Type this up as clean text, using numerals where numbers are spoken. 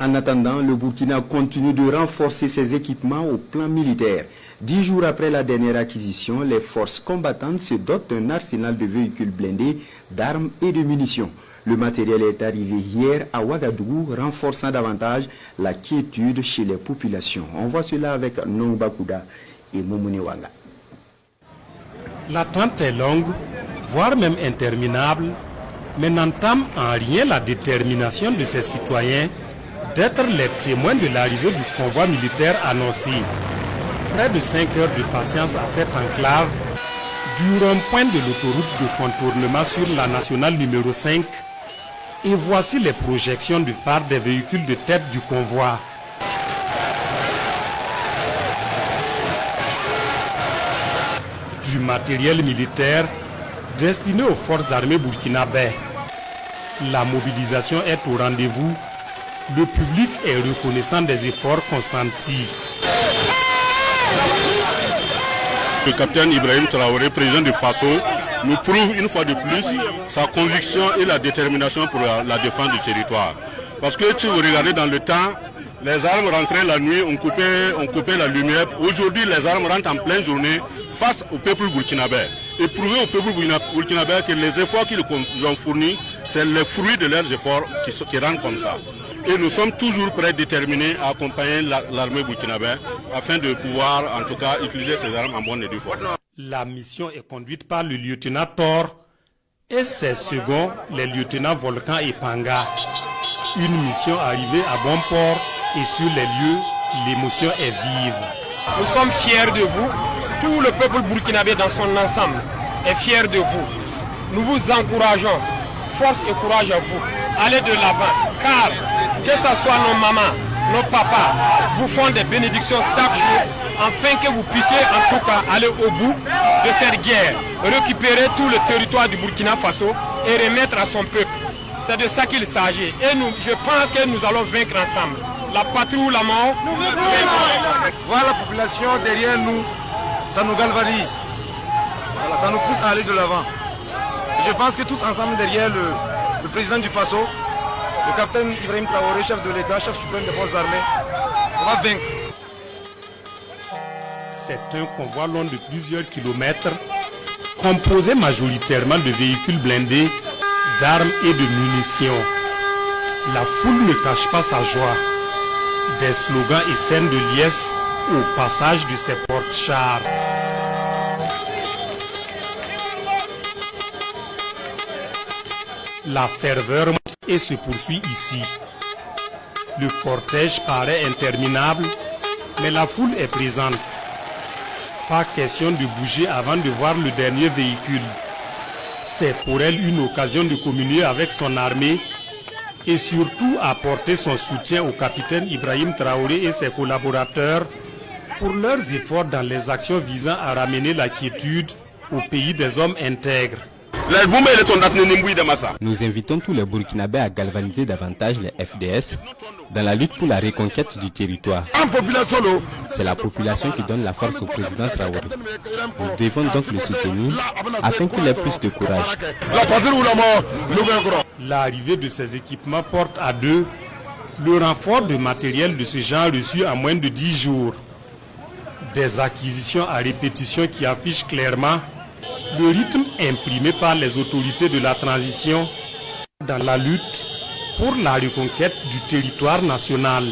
En attendant, le Burkina continue de renforcer ses équipements au plan militaire. 10 jours après la dernière acquisition, les forces combattantes se dotent d'un arsenal de véhicules blindés, d'armes et de munitions. Le matériel est arrivé hier à Ouagadougou, renforçant davantage la quiétude chez les populations. On voit cela avec Nongba Kouda et Moumouni Wanga. L'attente est longue, voire même interminable, mais n'entame en rien la détermination de ces citoyens d'être les témoins de l'arrivée du convoi militaire annoncé. Près de 5 heures de patience à cette enclave, du rond-point de l'autoroute de contournement sur la nationale numéro 5, et voici les projections du phare des véhicules de tête du convoi. Du matériel militaire destiné aux forces armées burkinabè. La mobilisation est au rendez-vous. Le public est reconnaissant des efforts consentis. Le capitaine Ibrahim Traoré, président de Faso, nous prouve une fois de plus sa conviction et la détermination pour la défense du territoire. Parce que si vous regardez dans le temps, les armes rentraient la nuit, on coupait la lumière. Aujourd'hui, les armes rentrent en pleine journée face au peuple burkinabè. Et prouver au peuple burkinabè que les efforts qu'ils ont fournis, c'est le fruit de leurs efforts qui rendent comme ça. Et nous sommes toujours prêts, déterminés à accompagner l'armée burkinabè afin de pouvoir, en tout cas, utiliser ces armes en bonne et due forme. La mission est conduite par le lieutenant Thor et ses seconds, les lieutenants Volcan et Panga. Une mission arrivée à bon port et sur les lieux, l'émotion est vive. Nous sommes fiers de vous. Tout le peuple burkinabé dans son ensemble est fier de vous. Nous vous encourageons. Force et courage à vous. Allez de l'avant, car que ce soit nos mamans, nos papas, vous font des bénédictions chaque jour, afin que vous puissiez en tout cas aller au bout de cette guerre, récupérer tout le territoire du Burkina Faso et remettre à son peuple. C'est de ça qu'il s'agit. Et nous, je pense que nous allons vaincre ensemble. La patrie ou la mort, nous vaincrons. Voir la population derrière nous, ça nous galvanise. Voilà, ça nous pousse à aller de l'avant. Je pense que tous ensemble derrière le président du Faso, le capitaine Ibrahim Traoré, chef de l'État, chef suprême des forces armées, on va vaincre. C'est un convoi long de plusieurs kilomètres, composé majoritairement de véhicules blindés, d'armes et de munitions. La foule ne cache pas sa joie. Des slogans et scènes de liesse au passage de ces porte-chars. La ferveur monte et se poursuit ici. Le cortège paraît interminable, mais la foule est présente. Pas question de bouger avant de voir le dernier véhicule. C'est pour elle une occasion de communier avec son armée et surtout apporter son soutien au capitaine Ibrahim Traoré et ses collaborateurs pour leurs efforts dans les actions visant à ramener la quiétude au pays des hommes intègres. Nous invitons tous les Burkinabés à galvaniser davantage les FDS dans la lutte pour la reconquête du territoire. C'est la population qui donne la force au président Traoré. Nous devons donc le soutenir afin qu'il ait plus de courage. L'arrivée de ces équipements porte à deux le renfort de matériel de ce genre reçu en moins de 10 jours. Des acquisitions à répétition qui affichent clairement le rythme imprimé par les autorités de la transition dans la lutte pour la reconquête du territoire national.